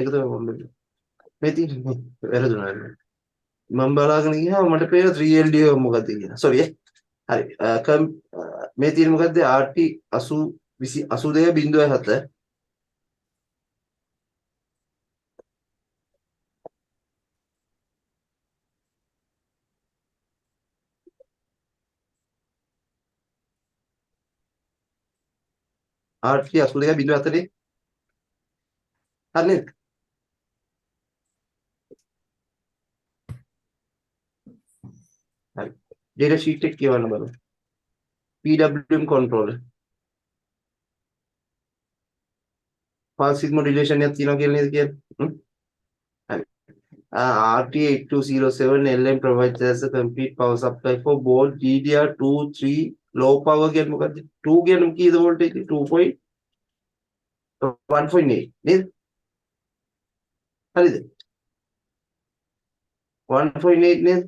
ඒක තමයි මම බැලුවේ. මේ තියෙන්නේ වැරදුනා නේද? මම බලාගෙන ගියාම මට පේන 3LD මොකක්ද කියලා. sorry හරි. මේ තියෙන්නේ මොකද්ද? RT 82.7 RT 82.7 හරි නේද? හරි. data sheet එක කියවන්න බලමු. PWM controller pulse width modulation එකක් තියෙනවා කියලා නේද කියන්නේ? හරි. RT8207 LM provides as a complete power supply for both DDR2 3 low power කියන්නේ මොකද්ද? 2 කියන්නේ කීයද voltage? 2.1.8 නේද? හරිද? 1.8 නේද?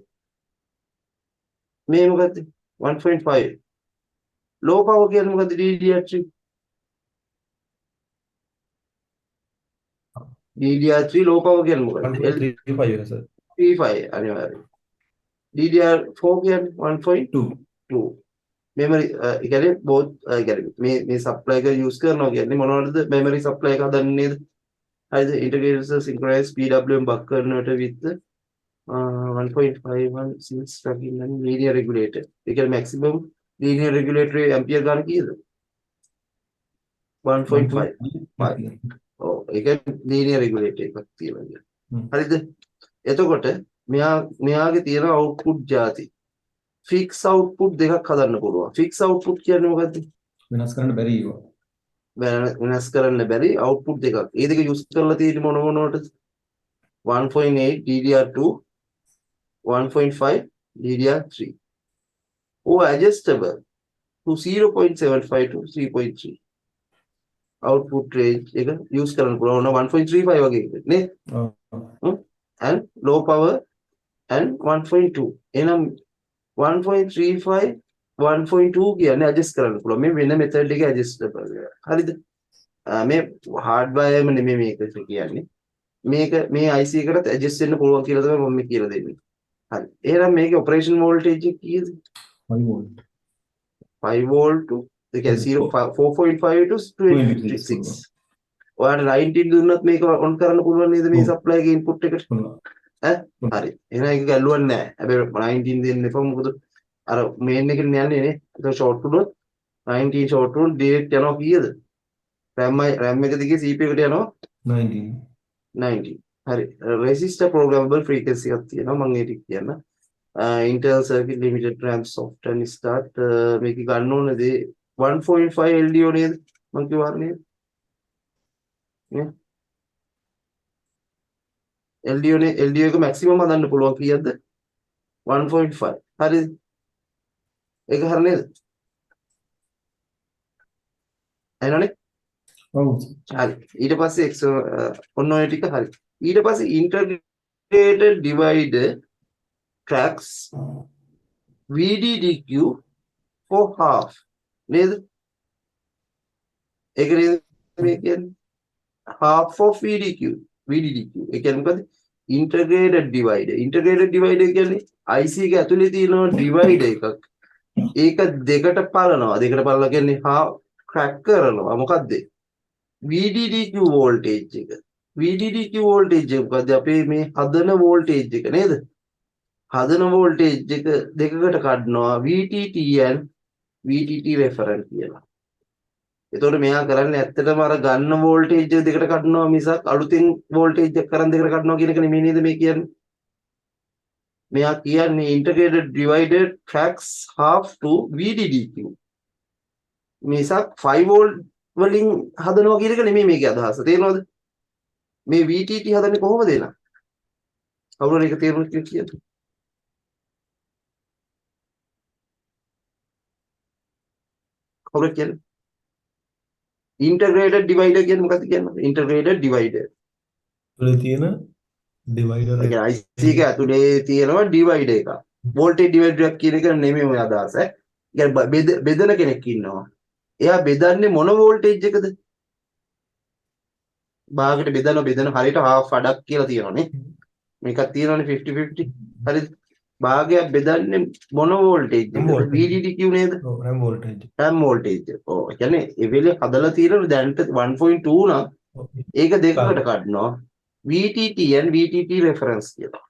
මේ මොකද්ද? 1.5 low power කියන්නේ මොකද්ද? DDR3 low power කියන්නේ මොකද්ද? 1.35 sir. 35 අනිවාර්යයෙන්. DDR4 කියන්නේ 1.2 memory ඒ කියන්නේ both ඒ කියන්නේ මේ supply එක use කරනවා කියන්නේ මොනවද? memory supply එක හදන්නේ නේද? හරිද? integrated synchronized PWM buck converter with 1.516 plug-in and linear regulator. ඒ කියන්නේ maximum linear regulatory ampere ගන්න කීයද? 1.5. ඔව් ඒක linear regulator එකක් තියෙනවා. හරිද? එතකොට මෙයාගේ තියෙන output ಜಾති fix output දෙකක් හදන්න පුළුවන්. fix output කියන්නේ මොකද්ද? වෙනස් කරන්න බැරි ඒවා. වෙනස් කරන්න බැරි output දෙකක්. ඒ දෙක use කරලා තියෙන්නේ මොනවටද? 1.8 DDR2 1.5 DDR3. or adjustable to 0.75 to 3.3. output range එක use කරන්න පුළුවන් 1.35 වගේ නේ? and low power and 1.2. එහෙනම් 1.35 1.2 කියන්නේ adjust කරන්න පුළුවන්. මේ වෙන method එක adjustable. හරිද? මේ hardware එකම නෙමෙයි මේක කියන්නේ. මේක මේ IC එකකට adjust වෙන්න පුළුවන් කියලා තමයි මම කියලා දෙන්නේ. හරි. එහෙනම් මේකේ operation voltage එක කීයද? 5 volt. 5 volt to ඒ කියන්නේ 4.5 to 26. ඔයාලට 19 දුන්නත් මේක on කරන්න පුළුවන් නේද මේ supply එකේ input එකට? හරි. එහෙනම් ඒක ගැලුවක් නැහැ. හැබැයි 19 දෙන්න එපා මොකද අර main එකෙන් යන්නේ නේ. ඒක short වුණොත් 19 short වුණොත් direct යනවා කීයද? RAM එක දිගේ CPU එකට යනවා 19. හරි. resistor programmable frequency එකක් තියෙනවා මම ඒක කියන්න. internal circuit limited ramp soft and start මේක ගන්න ඕනේදී 1.5 LDO නේද? මම කිව්වා නේද? LDO එක maximum හදන්න පුළුවන් කීයද? 1.5. හරිද? ඒක හරිය නේද? එනවනේ? ඔව්. හරි. ඊට පස්සේ ඔන්න ඔය ටික හරි. ඊට පස්සේ integrated divider tracks VDDQ for half නේද? ඒක නේද මේ කියන්නේ? half of VDDQ. ඒ කියන්නේ මොකද? integrated divider. integrated divider කියන්නේ IC එක ඇතුලේ තියෙන divider එකක්. ඒක දෙකට පලනවා. දෙකට පලලා කියන්නේ half crack කරනවා. මොකද්ද? VDDQ voltage එක. VDDQ voltage එක මොකද? අපේ මේ හදන voltage එක නේද? හදන voltage එක දෙකකට කඩනවා VTT and VTT reference කියලා. එතකොට මෙයා කරන්නේ ඇත්තටම අර ගන්න voltage එක දෙකට කඩනවා මිසක් අලුතෙන් voltage එක කරන් දෙකට කඩනවා කියන එක නෙමෙයි නේද මේ කියන්නේ? මෙයා කියන්නේ integrated divider tracks half to VDDQ. මිසක් 5 volt වලින් හදනවා කියන එක නෙමෙයි මේකේ අදහස. තේරෙනවද? මේ VTT හදන්නේ කොහොමද එන? කවුරුහරි ඒක තේරුම් ගන්න කියන්න. කවුරුද කියන්නේ? integrated divider කියන්නේ මොකක්ද කියන්නේ? integrated divider. තුලේ තියෙන divider එක IC එක ඇතුලේ තියෙනවා divider එක. voltage divider එකක් කියන එක නෙමෙයි ඔය අදහස. ඒ කියන්නේ බෙදන කෙනෙක් ඉන්නවා. එයා බෙදන්නේ මොන voltage එකද? භාගයට බෙදන හරියට half අඩක් කියලා තියෙනවානේ. මේකක් තියෙනවානේ 50-50. හරිද? භාගයක් බෙදන්නේ මොන වෝල්ටේජ් එකද? VDDQ නේද? ඔව් RAM voltage. RAM voltage. ඔව්. ඒ කියන්නේ ඒ වෙලේ හදලා තියෙන දැන්ට 1.2 නම් ඒක දෙකකට කඩනවා. VTT and VTT reference කියලා.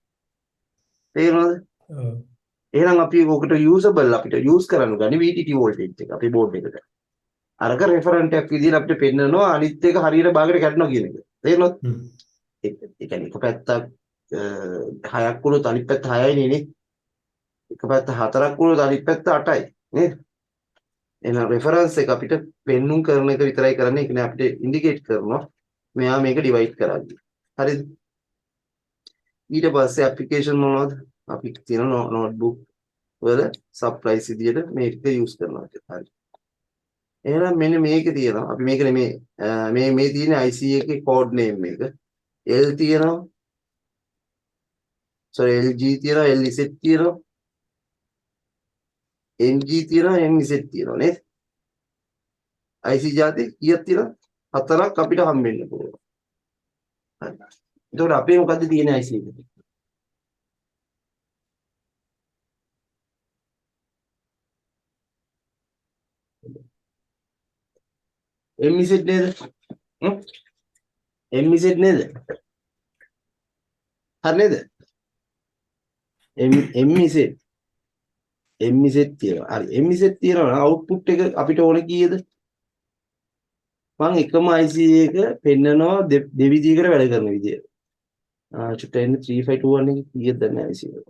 තේරෙනවද? ඔව්. එහෙනම් අපි ඔකට usable අපිට use කරන්න ගන්නේ VTT voltage එක අපේ board එකට. අරක reference එකක් විදිහට අපිට පෙන්නනවා අනිත් එක හරියට භාගයට කඩනවා කියන එක. තේරෙනවද? ඒ කියන්නේ එක පැත්තක් 6ක් වුණොත් අනිත් පැත්ත 6යි නේ. එක පැත්ත 4ක් වුණොත් අනිත් පැත්ත 8යි නේද? එහෙනම් reference එක අපිට පෙන්නුම් කරන එක විතරයි කරන්නේ. ඒ කියන්නේ අපිට indicate කරනවා මෙයා මේක divide කරන්නේ. හරිද? ඊට පස්සේ application මොනවද? අපි තියෙන notebook වල surprise විදියට මේක use කරනවා කියලා. හරි. එහෙනම් මෙන්න මේකේ තියෙනවා. අපි මේක නෙමේ මේ තියෙන IC එකේ code name එක. L තියෙනවා. sorry LG තියෙනවා, LZ තියෙනවා. NG තියෙනවා, NZ තියෙනවා නේද? IC જાති කීයක් තියෙනවද? 4ක් අපිට හම්බෙන්න පුළුවන්. හරි. එතකොට අපේ මොකද්ද තියෙන IC එක? MZ නේද? MZ නේද? හරි නේද? MZ තියෙනවා. හරි. MZ තියෙනවා නම් output එක අපිට ඕනේ කීයද? මම එකම IC එක පෙන්නනවා දෙවිදිහකට වැඩ කරන විදිය. චුට්ට එන්න 3521 එක කීයද දන්නේ IC එක.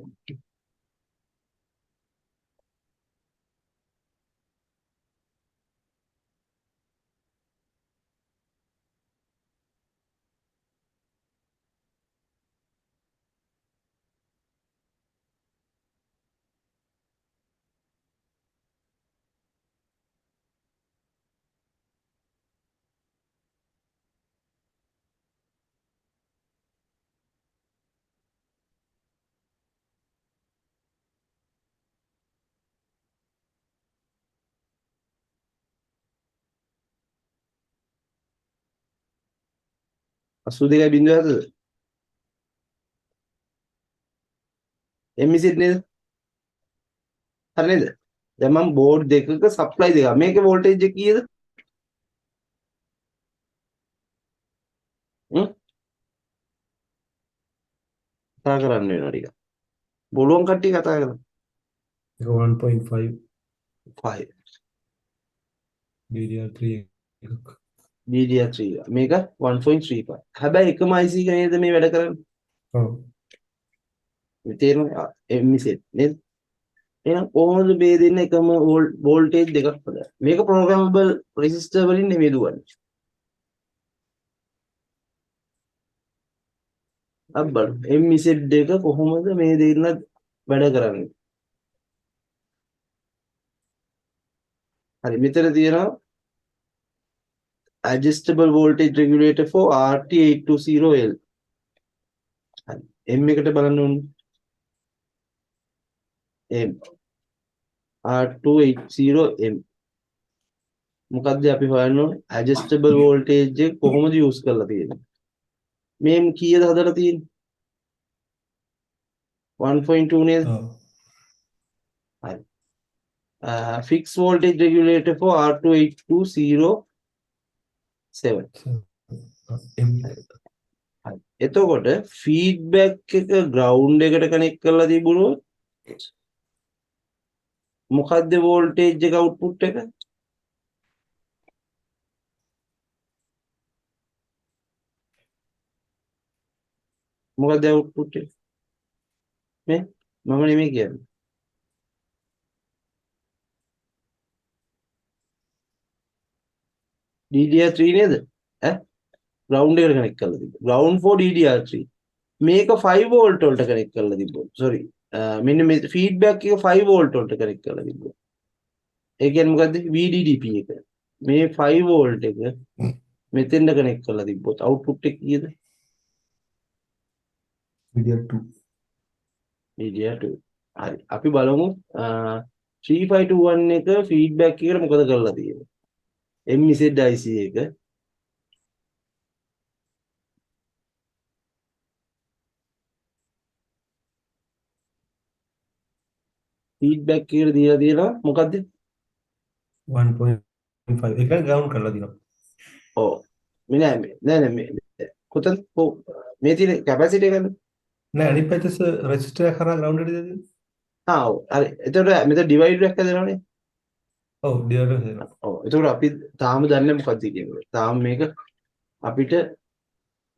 අසූ දෙකයි බිංදුව හතද? MZ නේද? හරි නේද? දැන් මම බෝඩ් දෙකක සප්ලයි දෙකක්. මේකේ වෝල්ටේජ් එක කීයද? කතා කරන්න වෙනවා ටික. බලුවන් කට්ටිය කතා කරනවා. ඒක 1.5 5 DDR3 එකක්. DDR3 මේක 1.35. හැබැයි එකම IC එක නේද මේ වැඩ කරන්නේ? ඔව්. මේ තේරෙනවා MZ නේද? එහෙනම් කොහොමද මේ දෙන්න එකම වෝල්ටේජ් දෙකක් හදන්නේ? මේක ප්‍රෝග්‍රෑමබල් රෙසිස්ටර් වලින් නෙමෙයි දුවන්නේ. අබ්බල් MZ එක කොහොමද මේ දෙන්න වැඩ කරන්නේ? හරි මෙතන තියෙනවා adjustable voltage regulator for RT820L. හරි M එකට බලන්න ඕනේ. M R280M මොකක්ද අපි හොයන්න ඕනේ? adjustable voltage එක කොහොමද use කරලා තියෙන්නේ? මේ කීයද හදලා තියෙන්නේ? 1.2 නේද? ඔව්. හරි. Fixed voltage regulator for R28207. හරි. එතකොට feedback එක ground එකට connect කරලා තිබුණොත් මොකද්ද voltage එක output එක? මොකද්ද output එක? මේ මම නෙමෙයි කියන්නේ. DDR3 නේද? ground එකට connect කරලා තිබ්බා. ground for DDR3. මේක 5 volt වලට connect කරලා තිබ්බා. sorry. මෙන්න මේ feedback එක 5 volt වලට connect කරලා තිබ්බා. ඒ කියන්නේ මොකද්ද? VDDP එක. මේ 5 volt එක මෙතෙන්ට connect කරලා තිබ්බොත් output එක කීයද? DDR2. DDR2. හරි. අපි බලමු 3521 එක feedback එකට මොකද කරලා තියෙන්නේ? MZ IC එක ෆීඩ්බැක් එකට දීලා තියෙනවා මොකද්ද? 1.5 එක ග්‍රවුන්ඩ් කරලා දිනවා. ඔව්. නෑ මේ කොතන මේ තියෙන කැපැසිටි එකද? නෑ අනිත් පැත්තේ රෙසිස්ටර් එක කරා ග්‍රවුන්ඩ් එකට දෙන්නේ. ඔව්. හරි. එතකොට මෙතන ඩිවයිඩර් එකක් හදනවනේ. ඔව් ඩියර් එක දෙනවා. ඔව්. එතකොට අපි තාම දන්නේ මොකක්ද කියන්නේ. තාම මේක අපිට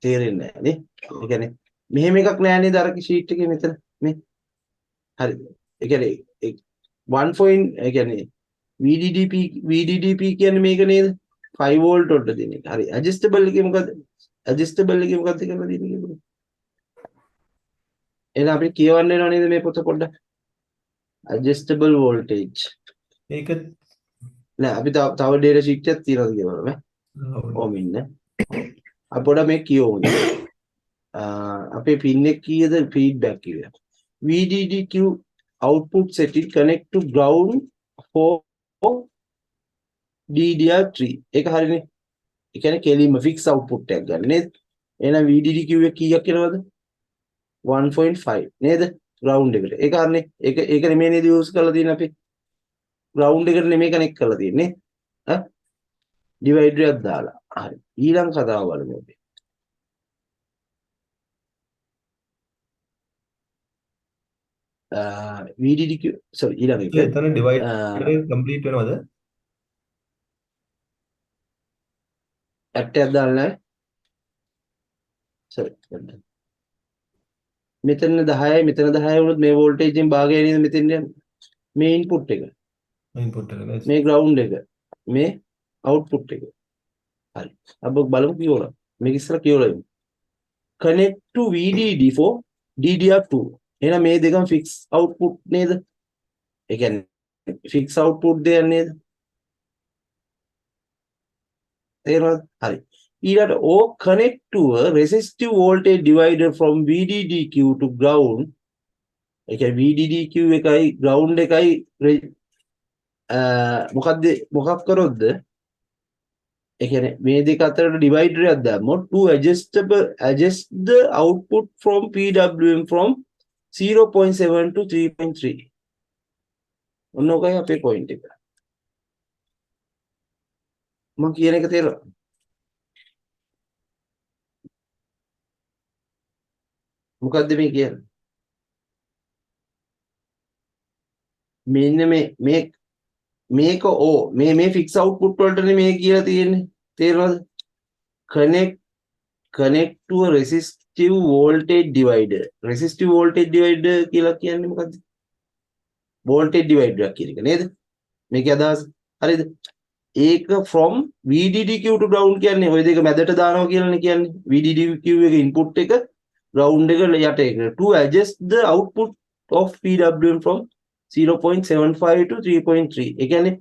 තේරෙන්නේ නැහැ නේ. ඒ කියන්නේ මෙහෙම එකක් නෑ නේද අර ෂීට් එකේ මෙතන මේ. හරි. ඒ කියන්නේ 1 point ඒ කියන්නේ VDDP කියන්නේ මේක නේද? 5 වෝල්ට් වලට දෙන එක. හරි. ඇඩ්ජස්ටබල් එකේ මොකද්ද? ඇඩ්ජස්ටබල් එකේ මොකද්ද කියලා දෙන්නේ? එහෙනම් අපි කියවන්න වෙනව නේද මේ පොත පොඩ්ඩක්? adjustable voltage. ඒක නෑ අපි තව data sheet එකක් තියෙනවද කියලා බලමු. ඔව් මෙන්න. අපි පොඩ්ඩක් මේක කියවමු. අපේ pin එක කීයද feedback කිව්වා. VDDQ output setting connect to ground for DDR3. ඒක හරිනේ. ඒ කියන්නේ කෙලින්ම fix output එකක් ගන්න නේද? එහෙනම් VDDQ එක කීයක් එනවද? 1.5 නේද? ground එකට. ඒක හරිනේ. ඒක නෙමෙයි නේද use කරලා තියෙන්නේ අපි. ground එකට නෙමෙයි connect කරලා තියෙන්නේ. ඈ divider එකක් දාලා. හරි. ඊළඟ කතාව බලමු අපි. VDDQ sorry ඊළඟ එක. එතන ඩිවයිඩර් එක කම්ප්ලීට් වෙනවද? ඇට් එකක් දාලා නැහැ. sorry. මෙතන 10යි මෙතන 10යි වුණොත් මේ voltage එකෙන් භාගය නේද මෙතෙන් යන්නේ. මේ input එක. ඉන්පුට් එක නේද? මේ ground එක. මේ output එක. හරි. අපි බලමු කියවලා. මේක ඉස්සර කියවලා ඉමු. connect to VDD for DDR2. එහෙනම් මේ දෙකම fix output නේද? ඒ කියන්නේ fix output දෙයක් නේද? තේරෙනවද? හරි. ඊළඟට O connect to a resistive voltage divider from VDDQ to ground. ඒ කියන්නේ VDDQ එකයි ground එකයි මොකක් කරොත්ද? ඒ කියන්නේ මේ දෙක අතරට divider එකක් දාමොත් to adjust the output from PWM from 0.7 to 3.3. ඔන්න ඔකයි අපේ point එක. මම කියන එක තේරෙනවද? මොකද්ද මේ කියන්නේ? මෙන්න මේක මේ fix output වලටනේ මේ කියලා තියෙන්නේ. තේරෙනවද? connect to a resistive voltage divider. resistive voltage divider කියලා කියන්නේ මොකද්ද? voltage divider එකක් කියන එක නේද? මේකේ අදහස. හරිද? ඒක from VDDQ to ground කියන්නේ ওই දෙක මැදට දානවා කියලානේ කියන්නේ. VDDQ එක input එක ground එක යට එක to adjust the output of PWM from 0.75 to 3.3. ඒ කියන්නේ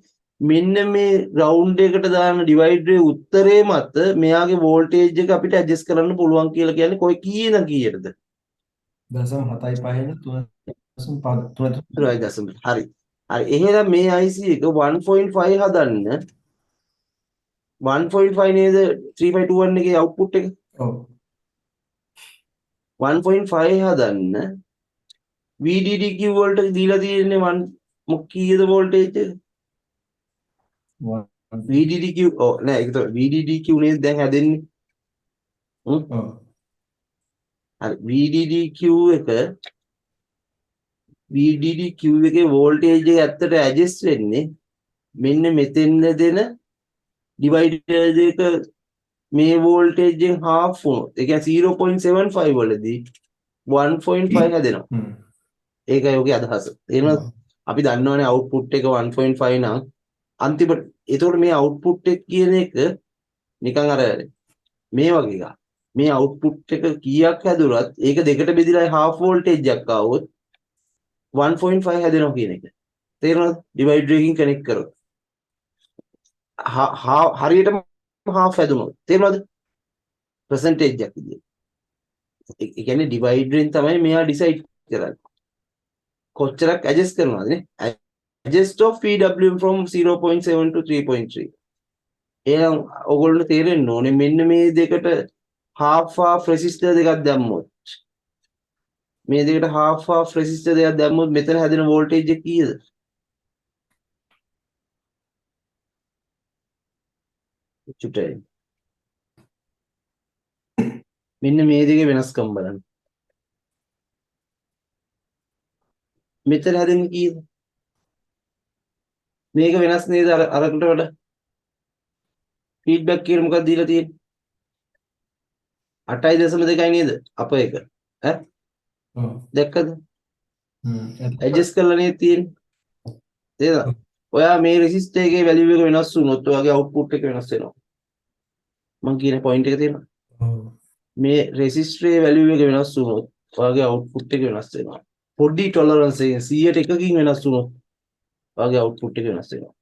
මෙන්න මේ ground එකට දාන divider උත්තරේ මත මෙයාගේ voltage එක අපිට adjust කරන්න පුළුවන් කියලා කියන්නේ කොයි කීයද කීයටද? 0.75 හරි. හරි. එහෙනම් මේ IC එක 1.5 හදන්න 1.5 නේද 3521 එකේ output එක? ඔව්. 1.5 හදන්න VDDQ වලට දීලා තියෙන්නේ කීයද voltage එක? VDDQ නෑ ඒක තමයි VDDQ නේද දැන් හැදෙන්නේ. ඔව්. හරි VDDQ එකේ voltage එක ඇත්තට adjust වෙන්නේ මෙන්න මෙතෙන් දෙන divider දෙක මේ voltage එකෙන් half වුණොත් ඒ කියන්නේ 0.75 වලදී 1.5 හැදෙනවා. ඒකයි ඔගේ අදහස. තේරෙනවද? අපි දන්නවනේ output එක 1.5 නම් අන්තිමට ඒතකොට මේ output එක කියන එක නිකන් අර මේ වගේ එකක්. මේ output එක කීයක් හැදුනත් ඒක දෙකට බෙදිලා half voltage එකක් ආවොත් 1.5 හැදෙනවා කියන එක. තේරෙනවද? divider එකකින් connect කරොත්. හරියටම half හැදුනොත්. තේරෙනවද? percentage එකක් විදියට. ඒ කියන්නේ divider එකෙන් තමයි මෙයා decide කරන්නේ. කොච්චරක් adjust කරනවද නේ? adjust of PWM from 0.7 to 3.3. එහෙනම් ඔයගොල්ලෝ තේරෙන්න ඕනේ මෙන්න මේ දෙකට half resistor දෙකක් දැම්මොත් මේ දෙකට half resistor දෙකක් දැම්මොත් මෙතන හැදෙන voltage එක කීයද? චුට්ටයි. මෙන්න මේ දෙකේ වෙනස්කම් බලන්න. මෙතන හැදෙන්නේ කීයද? මේක වෙනස් නේද අරකට වඩා? ෆීඩ්බැක් කියලා මොකක්ද දීලා තියෙන්නේ? 8.2යි නේද? අප එක. ඈ? ඔව්. දැක්කද? එතකොට ඇඩ්ජස්ට් කරලා නේද තියෙන්නේ? තේරෙනවද? ඔයා මේ රෙසිස්ටර් එකේ වැලියු එක වෙනස් වුණොත් ඔයාගේ අවුට්පුට් එක වෙනස් වෙනවා. මම කියන පොයින්ට් එක තේරෙනවද? ඔව්. මේ රෙසිස්ටරේ වැලියු එක වෙනස් වුණොත් ඔයාගේ අවුට්පුට් එක වෙනස් වෙනවා. පොඩි ටොලරන්ස් එකකින් 100ට එකකින් වෙනස් වුණොත් ඔයාගේ අවුට්පුට් එක වෙනස් වෙනවා.